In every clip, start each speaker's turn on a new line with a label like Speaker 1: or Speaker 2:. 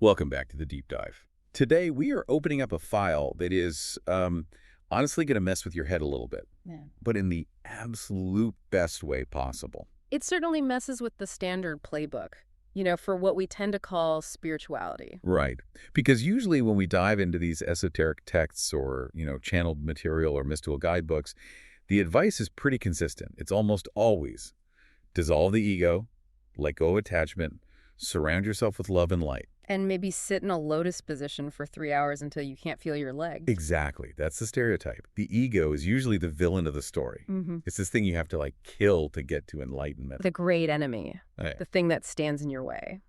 Speaker 1: Welcome back to the deep dive. Today, we are opening up a file that is honestly going to mess with your head a little bit,
Speaker 2: Yeah.
Speaker 1: but in the absolute best way possible.
Speaker 2: It certainly messes with the standard playbook, for what we tend to call spirituality.
Speaker 1: Right. Because usually when we dive into these esoteric texts or, channeled material or mystical guidebooks, the advice is pretty consistent. It's almost always dissolve the ego, let go of attachment, surround yourself with love and light.
Speaker 2: And maybe sit in a lotus position for 3 hours until you can't feel your legs.
Speaker 1: Exactly. That's the stereotype. The ego is usually the villain of the story. It's this thing you have to, kill to get to enlightenment.
Speaker 2: The great enemy,
Speaker 1: Right.
Speaker 2: the thing that stands in your way.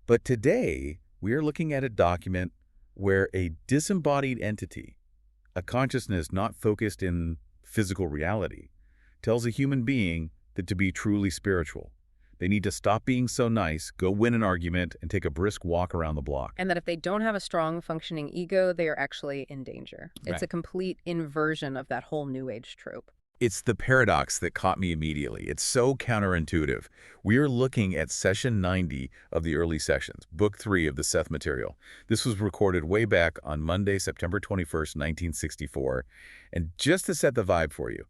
Speaker 1: But today, we are looking at a document where a disembodied entity, a consciousness not focused in physical reality, tells a human being that to be truly spiritual, they need to stop being so nice, go win an argument, and take a brisk walk around the block.
Speaker 2: And that if they don't have a strong functioning ego, they are actually in danger. It's
Speaker 1: Right.
Speaker 2: a complete inversion of that whole New Age trope.
Speaker 1: It's the paradox that caught me immediately. It's so counterintuitive. We are looking at session 90 of the early sessions, book 3 of the Seth material. This was recorded way back on Monday, September 21st, 1964. And just to set the vibe for you,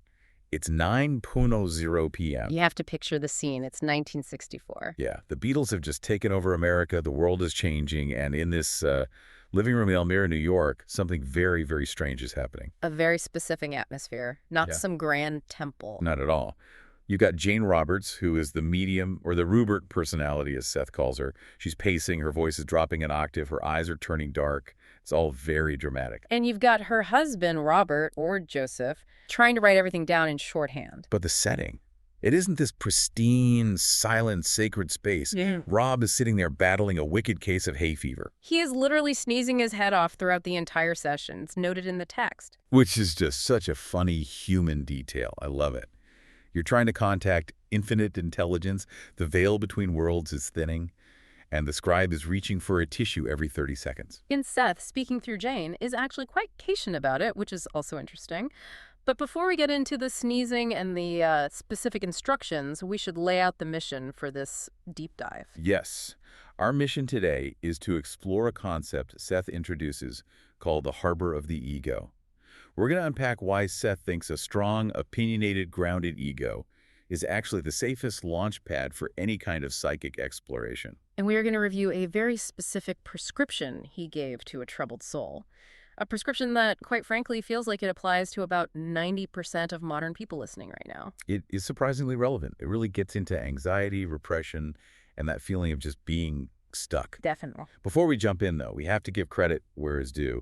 Speaker 1: it's 9:00 p.m.
Speaker 2: You have to picture the scene. It's 1964.
Speaker 1: Yeah, the Beatles have just taken over America. The world is changing. And in this living room in Elmira, New York, something very, very strange is happening.
Speaker 2: A very specific atmosphere, not
Speaker 1: Yeah.
Speaker 2: some grand temple.
Speaker 1: Not at all. You've got Jane Roberts, who is the medium, or the Ruburt personality, as Seth calls her. She's pacing, her voice is dropping an octave, her eyes are turning dark. It's all very dramatic.
Speaker 2: And you've got her husband, Robert, or Joseph, trying to write everything down in shorthand.
Speaker 1: But the setting, it isn't this pristine, silent, sacred space.
Speaker 2: Yeah.
Speaker 1: Rob is sitting there battling a wicked case of hay fever,
Speaker 2: He is literally sneezing his head off throughout the entire session. It's noted in the text.
Speaker 1: which is just such a funny human detail. I love it. You're trying to contact infinite intelligence. The veil between worlds is thinning, and the scribe is reaching for a tissue every 30 seconds.
Speaker 2: And Seth, speaking through Jane, is actually quite patient about it, which is also interesting. But before we get into the sneezing and the specific instructions, we should lay out the mission for this deep dive.
Speaker 1: Yes, our mission today is to explore a concept Seth introduces called the harbor of the ego. We're going to unpack why Seth thinks a strong, opinionated, grounded ego is actually the safest launch pad for any kind of psychic exploration.
Speaker 2: And we are going to review a very specific prescription he gave to a troubled soul. A prescription that, quite frankly, feels like it applies to about 90% of modern people listening right now.
Speaker 1: It is surprisingly relevant. It really gets into anxiety, repression, and that feeling of just being stuck.
Speaker 2: Definitely.
Speaker 1: Before we jump in, though, we have to give credit where it's due.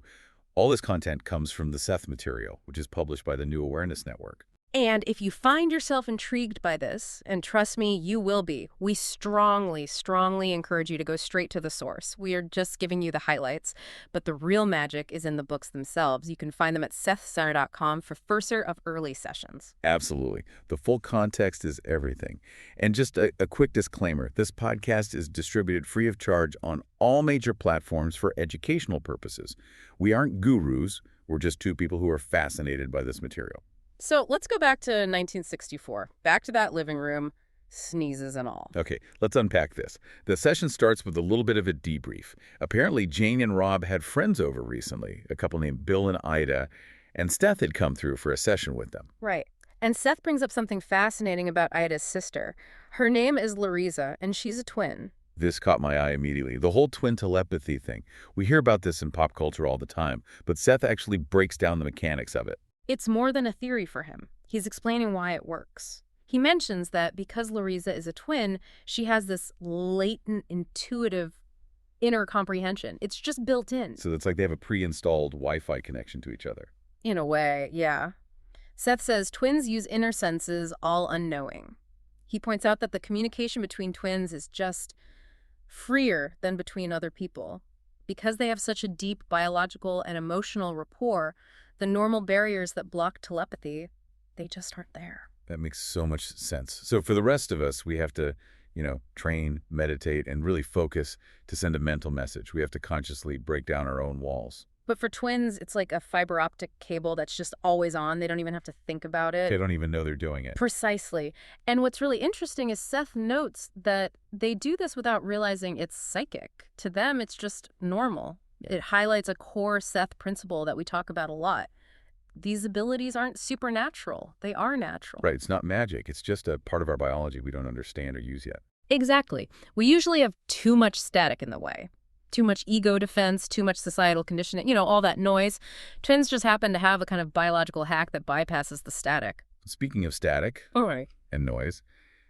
Speaker 1: All this content comes from the Seth material, which is published by the New Awareness Network.
Speaker 2: And if you find yourself intrigued by this, and trust me, you will be, we strongly, strongly encourage you to go straight to the source. We are just giving you the highlights, but the real magic is in the books themselves. You can find them at sethcenter.com for further of early sessions.
Speaker 1: Absolutely. The full context is everything. And just a quick disclaimer, this podcast is distributed free of charge on all major platforms for educational purposes. We aren't gurus. We're just two people who are fascinated by this material.
Speaker 2: So let's go back to 1964, back to that living room, sneezes and all.
Speaker 1: Okay, let's unpack this. The session starts with a little bit of a debrief. Apparently, Jane and Rob had friends over recently, a couple named Bill and Ida, and Seth had come through for a session with them.
Speaker 2: Right. And Seth brings up something fascinating about Ida's sister. Her name is Larisa, and she's a twin.
Speaker 1: This caught my eye immediately. The whole twin telepathy thing. We hear about this in pop culture all the time, but Seth actually breaks down the mechanics of it.
Speaker 2: It's more than a theory for him. He's explaining why it works. He mentions that because Larisa is a twin, she has this latent, intuitive inner comprehension. It's just built in.
Speaker 1: So it's like they have a pre-installed Wi-Fi connection to each other.
Speaker 2: In a way, yeah. Seth says twins use inner senses all unknowing. He points out that the communication between twins is just freer than between other people. Because they have such a deep biological and emotional rapport, the normal barriers that block telepathy, they just aren't there.
Speaker 1: That makes so much sense. So for the rest of us, we have to, train, meditate, and really focus to send a mental message. We have to consciously break down our own walls.
Speaker 2: But for twins, it's like a fiber optic cable that's just always on. They don't even have to think about it.
Speaker 1: They don't even know they're doing it.
Speaker 2: Precisely. And what's really interesting is Seth notes that they do this without realizing it's psychic. To them, it's just normal. It highlights a core Seth principle that we talk about a lot. These abilities aren't supernatural. They are natural.
Speaker 1: Right, it's not magic. It's just a part of our biology we don't understand or use yet.
Speaker 2: Exactly. We usually have too much static in the way. Too much ego defense, too much societal conditioning, all that noise. Twins just happen to have a kind of biological hack that bypasses the static.
Speaker 1: Speaking of static
Speaker 2: All right.
Speaker 1: and noise,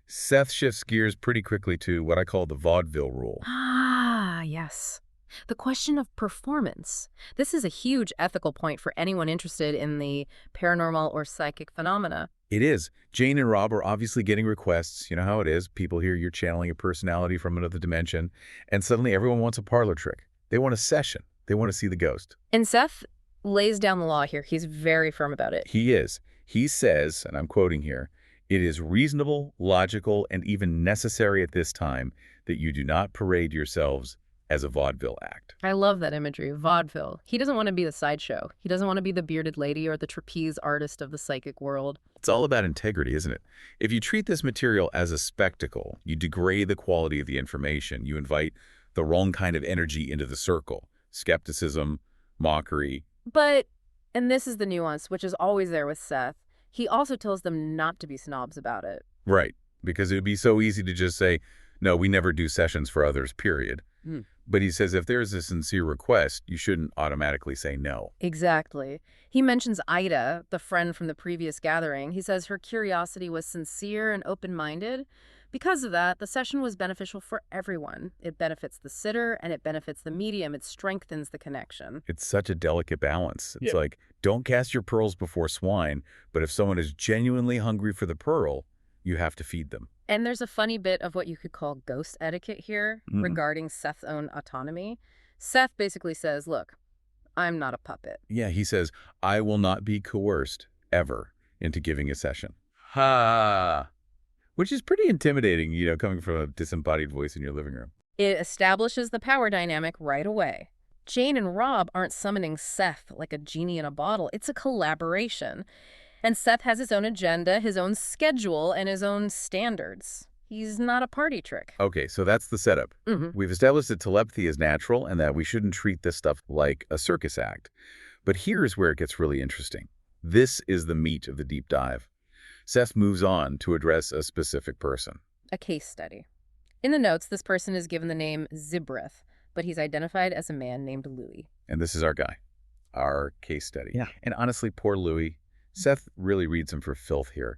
Speaker 1: Seth shifts gears pretty quickly to what I call the vaudeville rule.
Speaker 2: Ah, yes. The question of performance. This is a huge ethical point for anyone interested in the paranormal or psychic phenomena.
Speaker 1: It is. Jane and Rob are obviously getting requests. You know how it is. People hear you're channeling a personality from another dimension, and suddenly everyone wants a parlor trick. They want a session. They want to see the ghost.
Speaker 2: And Seth lays down the law here. He's very firm about it.
Speaker 1: He is. He says, and I'm quoting here, "It is reasonable, logical, and even necessary at this time that you do not parade yourselves as a vaudeville act."
Speaker 2: I love that imagery, vaudeville. He doesn't want to be the sideshow. He doesn't want to be the bearded lady or the trapeze artist of the psychic world.
Speaker 1: It's all about integrity, isn't it? If you treat this material as a spectacle, you degrade the quality of the information. You invite the wrong kind of energy into the circle. Skepticism, mockery.
Speaker 2: But, and this is the nuance, which is always there with Seth, he also tells them not to be snobs about it.
Speaker 1: Right, because it would be so easy to just say, no, we never do sessions for others, period. But he says if there's a sincere request, you shouldn't automatically say no.
Speaker 2: Exactly. He mentions Ida, the friend from the previous gathering. He says her curiosity was sincere and open-minded. Because of that, the session was beneficial for everyone. It benefits the sitter and it benefits the medium. It strengthens the connection.
Speaker 1: It's such a delicate balance. It's like, don't cast your pearls before swine, but if someone is genuinely hungry for the pearl, you have to feed them.
Speaker 2: And there's a funny bit of what you could call ghost etiquette here regarding Seth's own autonomy. Seth basically says, look, I'm not a puppet.
Speaker 1: Yeah, he says, I will not be coerced, ever, into giving a session. Ha! Which is pretty intimidating, coming from a disembodied voice in your living room.
Speaker 2: It establishes the power dynamic right away. Jane and Rob aren't summoning Seth like a genie in a bottle. It's a collaboration. And Seth has his own agenda, his own schedule, and his own standards. He's not a party trick.
Speaker 1: Okay, so that's the setup. We've established that telepathy is natural and that we shouldn't treat this stuff like a circus act. But here's where it gets really interesting. This is the meat of the deep dive. Seth moves on to address a specific person.
Speaker 2: A case study. In the notes, this person is given the name Zibrith, but he's identified as a man named Louis.
Speaker 1: And this is our guy, our case study.
Speaker 2: Yeah.
Speaker 1: And honestly, poor Louis. Seth really reads him for filth here,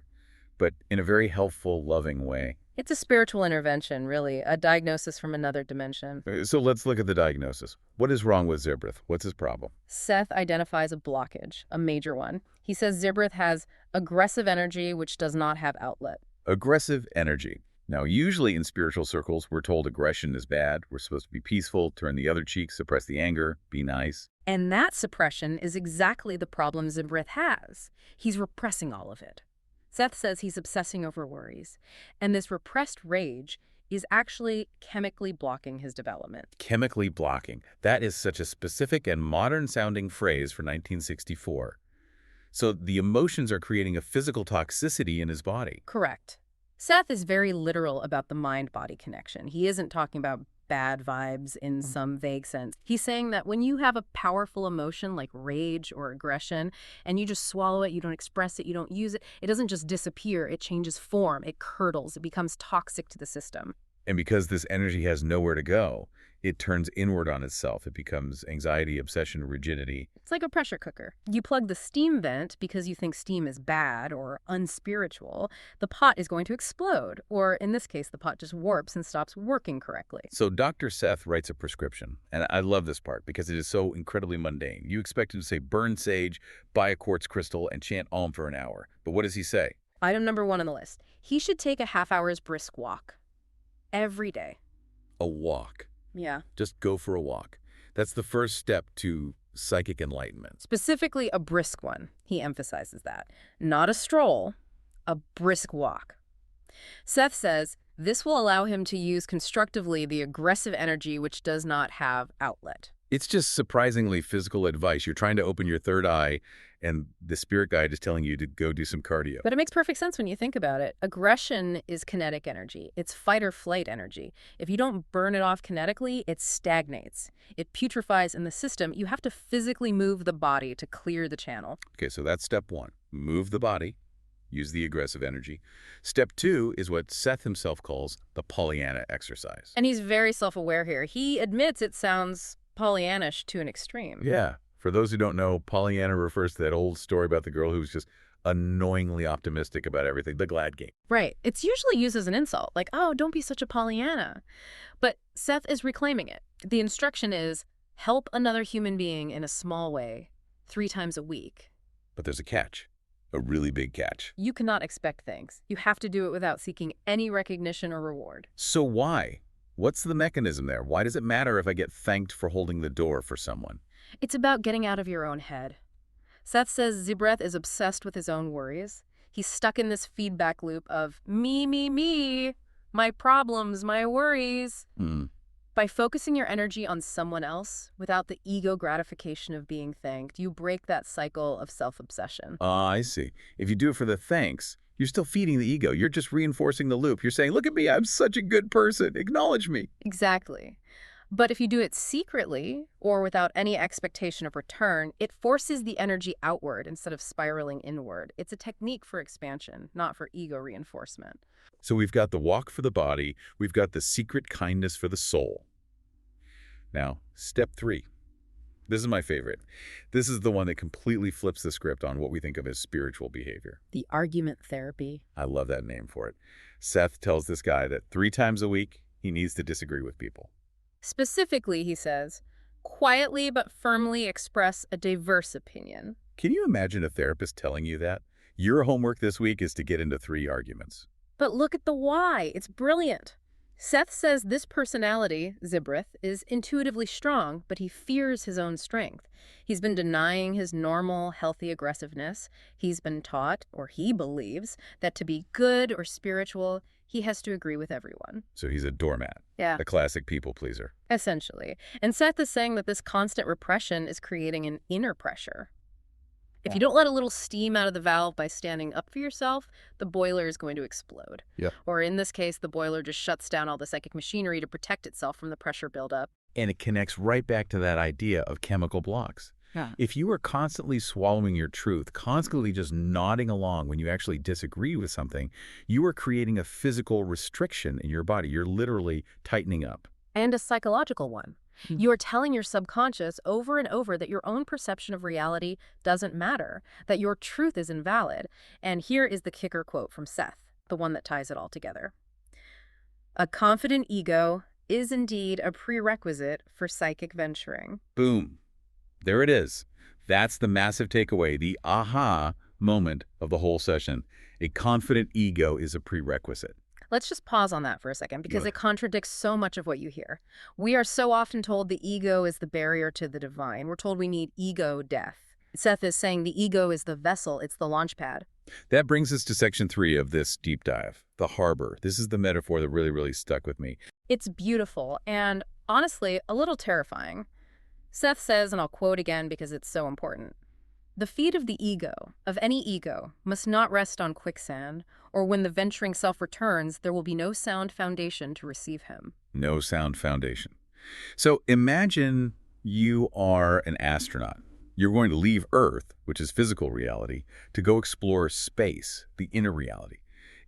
Speaker 1: but in a very helpful, loving way.
Speaker 2: It's a spiritual intervention, really, a diagnosis from another dimension.
Speaker 1: So let's look at the diagnosis. What is wrong with Zibrith? What's his problem?
Speaker 2: Seth identifies a blockage, a major one. He says Zibrith has aggressive energy which does not have outlet.
Speaker 1: Aggressive energy. Now, usually in spiritual circles, we're told aggression is bad. We're supposed to be peaceful, turn the other cheek, suppress the anger, be nice.
Speaker 2: And that suppression is exactly the problem Zibrith has. He's repressing all of it. Seth says he's obsessing over worries, and this repressed rage is actually chemically blocking his development.
Speaker 1: Chemically blocking. That is such a specific and modern-sounding phrase for 1964. So the emotions are creating a physical toxicity in his body.
Speaker 2: Correct. Seth is very literal about the mind-body connection. He isn't talking about bad vibes in some vague sense. He's saying that when you have a powerful emotion like rage or aggression and you just swallow it, you don't express it, you don't use it, it doesn't just disappear, it changes form, it curdles, it becomes toxic to the system.
Speaker 1: And because this energy has nowhere to go, it turns inward on itself. It becomes anxiety, obsession, rigidity.
Speaker 2: It's like a pressure cooker. You plug the steam vent because you think steam is bad or unspiritual. The pot is going to explode, or in this case, the pot just warps and stops working correctly.
Speaker 1: So Dr. Seth writes a prescription, and I love this part because it is so incredibly mundane. You expect him to say, burn sage, buy a quartz crystal, and chant Om for an hour. But what does he say?
Speaker 2: Item number 1 on the list. He should take a half-hour's brisk walk. Every day.
Speaker 1: A walk.
Speaker 2: Yeah.
Speaker 1: Just go for a walk. That's the first step to psychic enlightenment.
Speaker 2: Specifically a brisk one. He emphasizes that. Not a stroll, a brisk walk. Seth says This will allow him to use constructively the aggressive energy which does not have outlet.
Speaker 1: It's just surprisingly physical advice. You're trying to open your third eye, and the spirit guide is telling you to go do some cardio.
Speaker 2: But it makes perfect sense when you think about it. Aggression is kinetic energy. It's fight or flight energy. If you don't burn it off kinetically, it stagnates. It putrefies in the system. You have to physically move the body to clear the channel.
Speaker 1: Okay, so that's step one. Move the body. Use the aggressive energy. Step two is what Seth himself calls the Pollyanna exercise.
Speaker 2: And he's very self-aware here. He admits it sounds Pollyannish to an extreme.
Speaker 1: Yeah. For those who don't know, Pollyanna refers to that old story about the girl who's just annoyingly optimistic about everything, the glad game.
Speaker 2: Right. It's usually used as an insult, like, oh, don't be such a Pollyanna. But Seth is reclaiming it. The instruction is, help another human being in a small way, 3 times a week.
Speaker 1: But there's a catch, a really big catch.
Speaker 2: You cannot expect things. You have to do it without seeking any recognition or reward.
Speaker 1: So why? What's the mechanism there? Why does it matter if I get thanked for holding the door for someone?
Speaker 2: It's about getting out of your own head. Seth says Zibreath is obsessed with his own worries. He's stuck in this feedback loop of me, my problems, my worries. By focusing your energy on someone else without the ego gratification of being thanked, you break that cycle of self-obsession.
Speaker 1: I see. If you do it for the thanks, you're still feeding the ego. You're just reinforcing the loop. You're saying, look at me, I'm such a good person. Acknowledge me.
Speaker 2: Exactly. But if you do it secretly or without any expectation of return, it forces the energy outward instead of spiraling inward. It's a technique for expansion, not for ego reinforcement.
Speaker 1: So we've got the walk for the body. We've got the secret kindness for the soul. Now, step 3. This is my favorite. This is the one that completely flips the script on what we think of as spiritual behavior.
Speaker 2: The argument therapy.
Speaker 1: I love that name for it. Seth tells this guy that 3 times a week, he needs to disagree with people.
Speaker 2: Specifically, he says, quietly but firmly express a diverse opinion.
Speaker 1: Can you imagine a therapist telling you that? Your homework this week is to get into 3 arguments.
Speaker 2: But look at the why. It's brilliant. Seth says this personality, Zibreath, is intuitively strong, but he fears his own strength. He's been denying his normal, healthy aggressiveness. He's been taught, or he believes, that to be good or spiritual, he has to agree with everyone.
Speaker 1: So he's a doormat.
Speaker 2: Yeah.
Speaker 1: A classic people pleaser.
Speaker 2: Essentially. And Seth is saying that this constant repression is creating an inner pressure. If you don't let a little steam out of the valve by standing up for yourself, the boiler is going to explode.
Speaker 1: Yeah.
Speaker 2: Or in this case, the boiler just shuts down all the psychic machinery to protect itself from the pressure buildup.
Speaker 1: And it connects right back to that idea of chemical blocks.
Speaker 2: Yeah.
Speaker 1: If you are constantly swallowing your truth, constantly just nodding along when you actually disagree with something, you are creating a physical restriction in your body. You're literally tightening up.
Speaker 2: And a psychological one. You are telling your subconscious over and over that your own perception of reality doesn't matter, that your truth is invalid. And here is the kicker quote from Seth, the one that ties it all together. A confident ego is indeed a prerequisite for psychic venturing.
Speaker 1: Boom. There it is. That's the massive takeaway, the aha moment of the whole session. A confident ego is a prerequisite.
Speaker 2: Let's just pause on that for a second because it contradicts so much of what you hear. We are so often told the ego is the barrier to the divine. We're told we need ego death. Seth is saying the ego is the vessel, it's the launch pad.
Speaker 1: That brings us to section 3 of this deep dive, the harbor. This is the metaphor that really stuck with me.
Speaker 2: It's beautiful and, honestly, a little terrifying. Seth says, and I'll quote again because it's so important, "The feet of the ego, of any ego, must not rest on quicksand, or when the venturing self returns, there will be no sound foundation to receive him."
Speaker 1: No sound foundation. So imagine you are an astronaut. You're going to leave Earth, which is physical reality, to go explore space, the inner reality.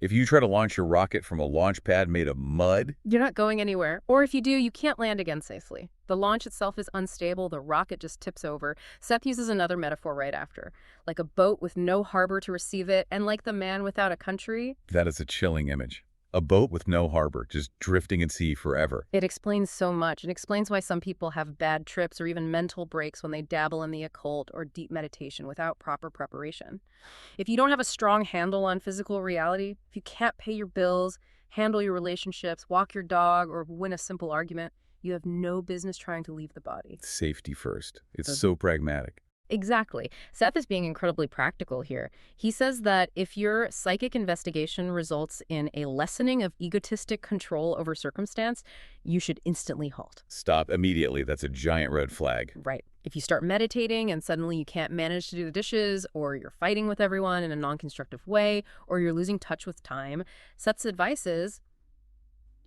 Speaker 1: If you try to launch your rocket from a launch pad made of mud,
Speaker 2: you're not going anywhere. Or if you do, you can't land again safely. The launch itself is unstable, the rocket just tips over. Seth uses another metaphor right after, like a boat with no harbor to receive it, and like the man without a country.
Speaker 1: That is a chilling image. A boat with no harbor, just drifting at sea forever.
Speaker 2: It explains so much. It explains why some people have bad trips or even mental breaks when they dabble in the occult or deep meditation without proper preparation. If you don't have a strong handle on physical reality, if you can't pay your bills, handle your relationships, walk your dog, or win a simple argument, you have no business trying to leave the body.
Speaker 1: Safety first. It's so pragmatic.
Speaker 2: Exactly. Seth is being incredibly practical here. He says that if your psychic investigation results in a lessening of egotistic control over circumstance, you should instantly halt.
Speaker 1: Stop immediately. That's a giant red flag.
Speaker 2: Right. If you start meditating and suddenly you can't manage to do the dishes, or you're fighting with everyone in a non-constructive way, or you're losing touch with time, Seth's advice is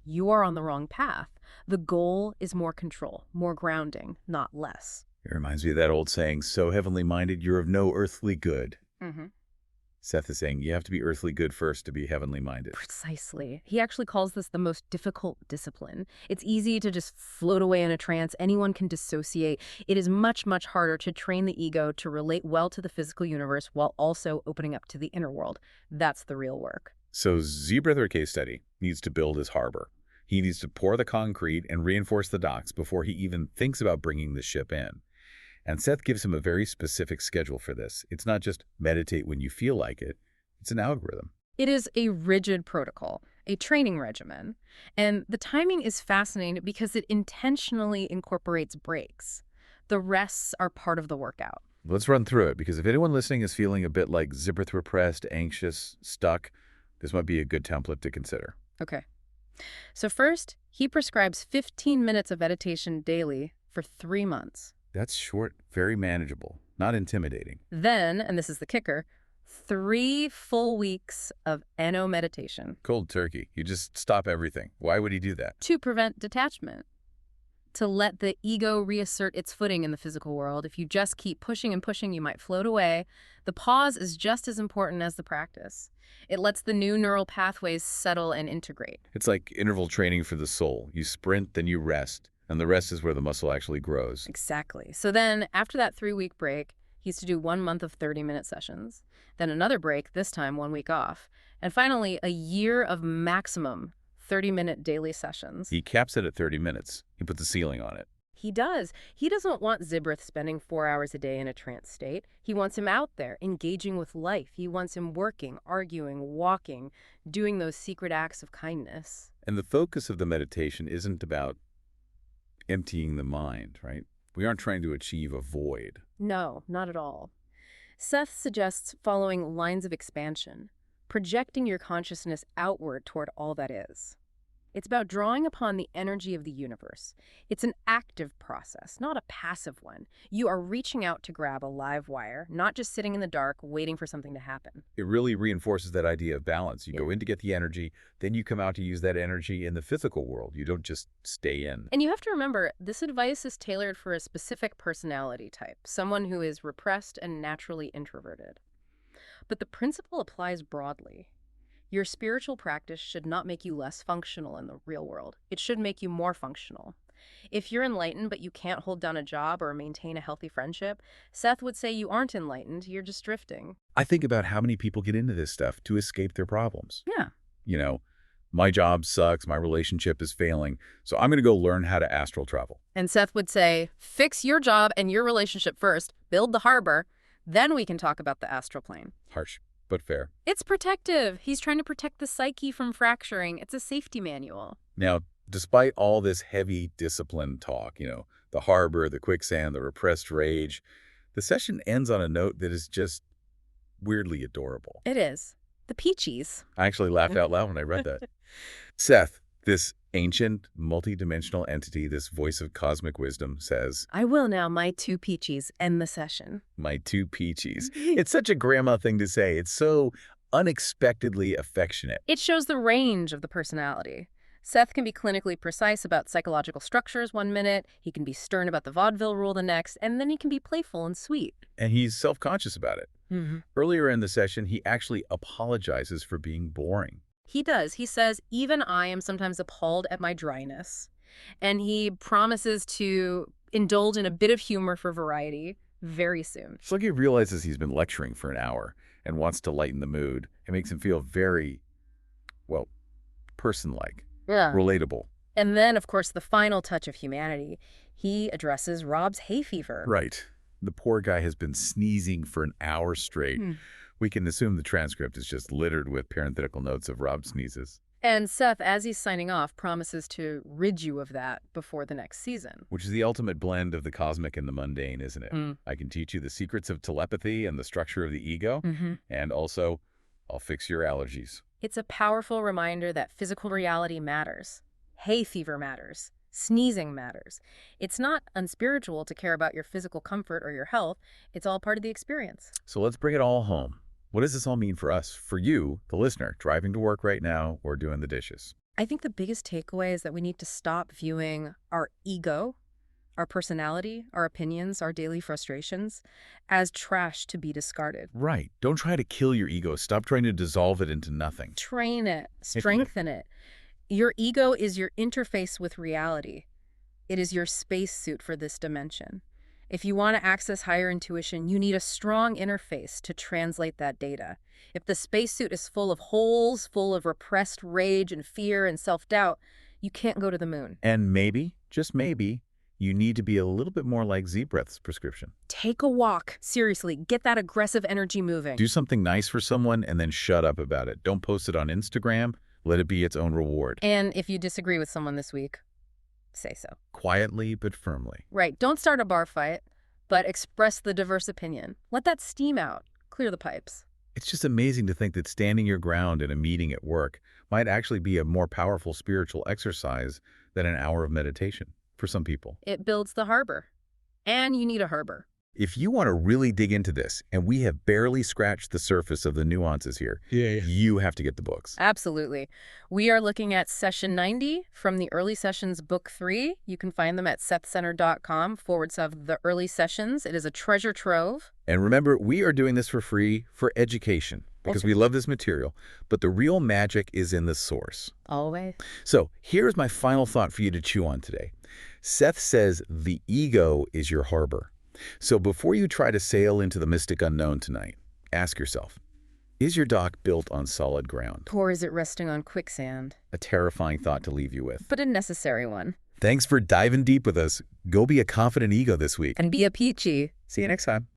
Speaker 2: you are on the wrong path. The goal is more control, more grounding, not less.
Speaker 1: It reminds me of that old saying, so heavenly minded, you're of no earthly good.
Speaker 2: Mm-hmm.
Speaker 1: Seth is saying you have to be earthly good first to be heavenly minded.
Speaker 2: Precisely. He actually calls this the most difficult discipline. It's easy to just float away in a trance. Anyone can dissociate. It is much, much harder to train the ego to relate well to the physical universe while also opening up to the inner world. That's the real work.
Speaker 1: So Zebrathur case study needs to build his harbor. He needs to pour the concrete and reinforce the docks before he even thinks about bringing the ship in. And Seth gives him a very specific schedule for this. It's not just meditate when you feel like it. It's an algorithm.
Speaker 2: It is a rigid protocol, a training regimen. And the timing is fascinating because it intentionally incorporates breaks. The rests are part of the workout.
Speaker 1: Let's run through it, because if anyone listening is feeling a bit like Zebrathur repressed, anxious, stuck, this might be a good template to consider.
Speaker 2: Okay. So first, he prescribes 15 minutes of meditation daily for 3 months.
Speaker 1: That's short, very manageable, not intimidating.
Speaker 2: Then, and this is the kicker, 3 full weeks of NO meditation.
Speaker 1: Cold turkey. You just stop everything. Why would he do that?
Speaker 2: To prevent detachment. To let the ego reassert its footing in the physical world. If you just keep pushing and pushing, you might float away. The pause is just as important as the practice. It lets the new neural pathways settle and integrate.
Speaker 1: It's like interval training for the soul. You sprint, then you rest. And the rest is where the muscle actually grows.
Speaker 2: Exactly. So then, after that 3-week break, he's to do 1 month of 30-minute sessions. Then another break, this time 1 week off. And finally, a year of maximum 30-minute daily sessions.
Speaker 1: He caps it at 30 minutes. He puts a ceiling on it.
Speaker 2: He does. He doesn't want Zebrath spending 4 hours a day in a trance state. He wants him out there, engaging with life. He wants him working, arguing, walking, doing those secret acts of kindness.
Speaker 1: And the focus of the meditation isn't about emptying the mind, right? We aren't trying to achieve a void.
Speaker 2: No, not at all. Seth suggests following lines of expansion, projecting your consciousness outward toward all that is. It's about drawing upon the energy of the universe. It's an active process, not a passive one. You are reaching out to grab a live wire, not just sitting in the dark waiting for something to happen.
Speaker 1: It really reinforces that idea of balance. You go in to get the energy, then you come out to use that energy in the physical world. You don't just stay in.
Speaker 2: And you have to remember, this advice is tailored for a specific personality type, someone who is repressed and naturally introverted. But the principle applies broadly. Your spiritual practice should not make you less functional in the real world. It should make you more functional. If you're enlightened but you can't hold down a job or maintain a healthy friendship, Seth would say you aren't enlightened, you're just drifting.
Speaker 1: I think about how many people get into this stuff to escape their problems.
Speaker 2: Yeah.
Speaker 1: You know, my job sucks, my relationship is failing, so I'm going to go learn how to astral travel.
Speaker 2: And Seth would say, fix your job and your relationship first, build the harbor, then we can talk about the astral plane.
Speaker 1: Harsh, but fair.
Speaker 2: It's protective. He's trying to protect the psyche from fracturing. It's a safety manual.
Speaker 1: Now, despite all this heavy discipline talk, the harbor, the quicksand, the repressed rage, the session ends on a note that is just weirdly adorable.
Speaker 2: It is. The peachies.
Speaker 1: I actually laughed out loud when I read that. Seth, this ancient, multidimensional entity, this voice of cosmic wisdom, says,
Speaker 2: I will now, my 2 peachies, end the session.
Speaker 1: My 2 peachies. It's such a grandma thing to say. It's so unexpectedly affectionate.
Speaker 2: It shows the range of the personality. Seth can be clinically precise about psychological structures 1 minute, he can be stern about the vaudeville rule the next, and then he can be playful and sweet.
Speaker 1: And he's self-conscious about it.
Speaker 2: Mm-hmm.
Speaker 1: Earlier in the session, he actually apologizes for being boring.
Speaker 2: He does. He says, even I am sometimes appalled at my dryness. And he promises to indulge in a bit of humor for variety very soon.
Speaker 1: It's like he realizes he's been lecturing for an hour and wants to lighten the mood. It makes him feel very, well, person-like, relatable.
Speaker 2: And then, of course, the final touch of humanity. He addresses Rob's hay fever.
Speaker 1: Right. The poor guy has been sneezing for an hour straight. We can assume the transcript is just littered with parenthetical notes of Rob sneezes.
Speaker 2: And Seth, as he's signing off, promises to rid you of that before the next season.
Speaker 1: Which is the ultimate blend of the cosmic and the mundane, isn't it? I can teach you the secrets of telepathy and the structure of the ego, and also, I'll fix your allergies.
Speaker 2: It's a powerful reminder that physical reality matters. Hay fever matters. Sneezing matters. It's not unspiritual to care about your physical comfort or your health. It's all part of the experience.
Speaker 1: So let's bring it all home. What does this all mean for us, for you, the listener, driving to work right now or doing the dishes?
Speaker 2: I think the biggest takeaway is that we need to stop viewing our ego, our personality, our opinions, our daily frustrations as trash to be discarded.
Speaker 1: Right. Don't try to kill your ego. Stop trying to dissolve it into nothing.
Speaker 2: Train it. Strengthen it. Your ego is your interface with reality. It is your spacesuit for this dimension. If you want to access higher intuition, you need a strong interface to translate that data. If the spacesuit is full of holes, full of repressed rage and fear and self-doubt, you can't go to the moon.
Speaker 1: And maybe, just maybe, you need to be a little bit more like Z-Breath's prescription.
Speaker 2: Take a walk. Seriously, get that aggressive energy moving.
Speaker 1: Do something nice for someone and then shut up about it. Don't post it on Instagram. Let it be its own reward.
Speaker 2: And if you disagree with someone this week, say so.
Speaker 1: Quietly but firmly.
Speaker 2: Right. Don't start a bar fight, but express the diverse opinion. Let that steam out. Clear the pipes.
Speaker 1: It's just amazing to think that standing your ground in a meeting at work might actually be a more powerful spiritual exercise than an hour of meditation for some people.
Speaker 2: It builds the harbor. And you need a harbor.
Speaker 1: If you want to really dig into this, and we have barely scratched the surface of the nuances here, you have to get the books.
Speaker 2: Absolutely. We are looking at Session 90 from the Early Sessions Book 3. You can find them at sethcenter.com/the early sessions. It is a treasure trove.
Speaker 1: And remember, we are doing this for free for education because we love this material, but the real magic is in the source.
Speaker 2: Always.
Speaker 1: So here's my final thought for you to chew on today. Seth says the ego is your harbor. So before you try to sail into the mystic unknown tonight, ask yourself, is your dock built on solid ground?
Speaker 2: Or is it resting on quicksand?
Speaker 1: A terrifying thought to leave you with.
Speaker 2: But a necessary one.
Speaker 1: Thanks for diving deep with us. Go be a confident ego this week.
Speaker 2: And be a peachy.
Speaker 1: See you next time.